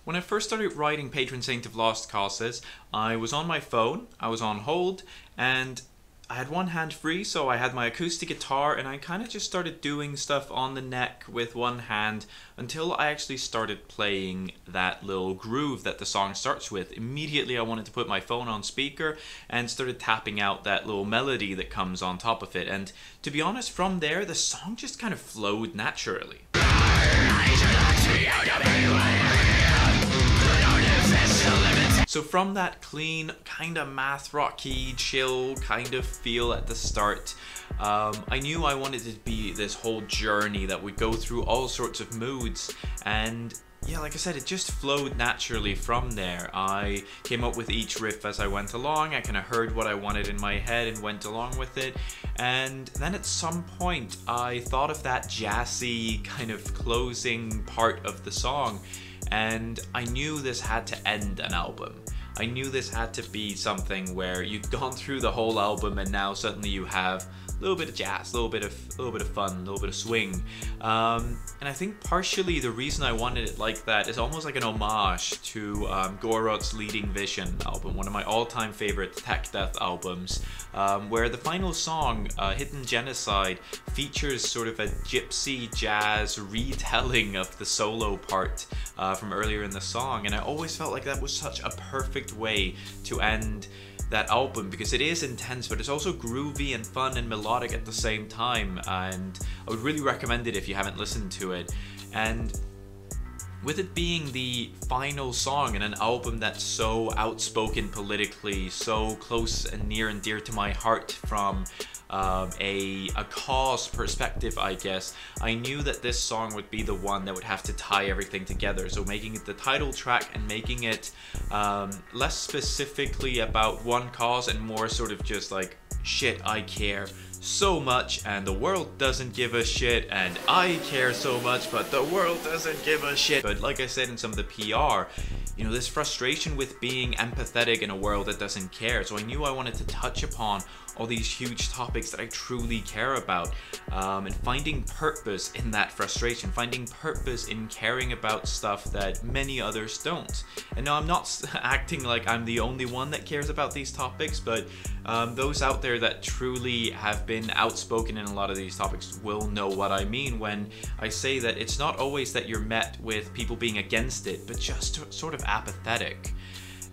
When I first started writing Patron Saint of Lost Causes, I was on my phone, I was on hold, and I had one hand free, so I had my acoustic guitar, and I kind of just started doing stuff on the neck with one hand until I actually started playing that little groove that the song starts with. Immediately I wanted to put my phone on speaker and started tapping out that little melody that comes on top of it, and to be honest, from there the song just kind of flowed naturally. So from that clean, kind of math rocky, chill kind of feel at the start, I knew I wanted it to be this whole journey that would go through all sorts of moods, and yeah, like I said, it just flowed naturally from there. I came up with each riff as I went along, I kind of heard what I wanted in my head and went along with it, and then at some point I thought of that jazzy kind of closing part of the song, and I knew this had to end an album. I knew this had to be something where you'd gone through the whole album and now suddenly you have a little bit of jazz, a little bit of fun, a little bit of swing. And I think partially the reason I wanted it like that is almost like an homage to Gorot's Leading Vision album, one of my all-time favorite tech death albums, where the final song, Hidden Genocide, features sort of a gypsy jazz retelling of the solo part from earlier in the song, and I always felt like that was such a perfect way to end that album, because it is intense but it's also groovy and fun and melodic at the same time, and I would really recommend it if you haven't listened to it. And with it being the final song in an album that's so outspoken politically, so close and near and dear to my heart from a cause perspective, I guess, I knew that this song would be the one that would have to tie everything together. So making it the title track and making it less specifically about one cause and more sort of just like, shit, I care so much and the world doesn't give a shit, and I care so much but the world doesn't give a shit. But like I said in some of the PR, you know, this frustration with being empathetic in a world that doesn't care. So I knew I wanted to touch upon all these huge topics that I truly care about, and finding purpose in that frustration, finding purpose in caring about stuff that many others don't. And now I'm not acting like I'm the only one that cares about these topics, but those out there that truly have been outspoken in a lot of these topics will know what I mean when I say that it's not always that you're met with people being against it, but just sort of apathetic.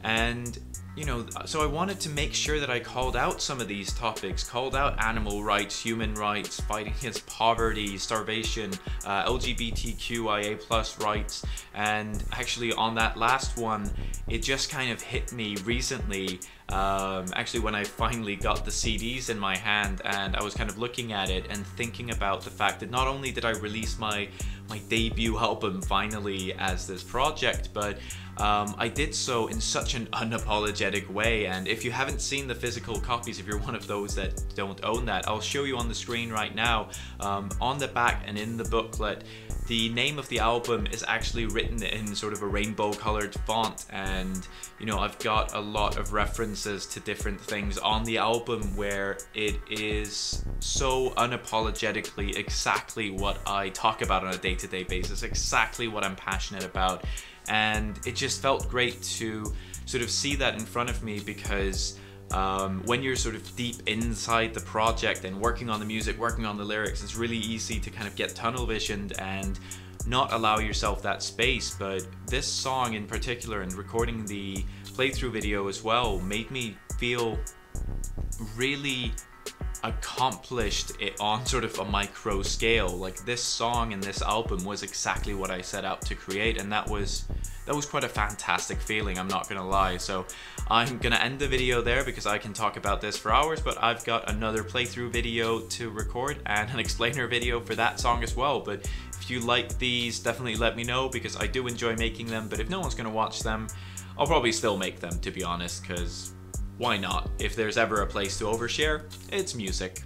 And you know, so I wanted to make sure that I called out some of these topics, called out animal rights, human rights, fighting against poverty, starvation, LGBTQIA+ rights, and actually on that last one, it just kind of hit me recently, actually when I finally got the CDs in my hand and I was kind of looking at it and thinking about the fact that not only did I release my debut album finally as this project, but I did so in such an unapologetic way. And if you haven't seen the physical copies, if you're one of those that don't own that, I'll show you on the screen right now. On the back and in the booklet, the name of the album is actually written in sort of a rainbow colored font, and you know, I've got a lot of references to different things on the album where it is so unapologetically exactly what I talk about on a day-to-day basis, exactly what I'm passionate about. And it just felt great to sort of see that in front of me, because when you're sort of deep inside the project and working on the music, working on the lyrics, it's really easy to kind of get tunnel visioned and not allow yourself that space. But this song in particular, and recording the playthrough video as well, made me feel really accomplished it on sort of a micro scale. Like, this song and this album was exactly what I set out to create, and that was quite a fantastic feeling, I'm not gonna lie. So I'm gonna end the video there because I can talk about this for hours, but I've got another playthrough video to record and an explainer video for that song as well. But if you like these, definitely let me know, because I do enjoy making them. But if no one's gonna watch them, I'll probably still make them, to be honest, because why not? If there's ever a place to overshare, it's music.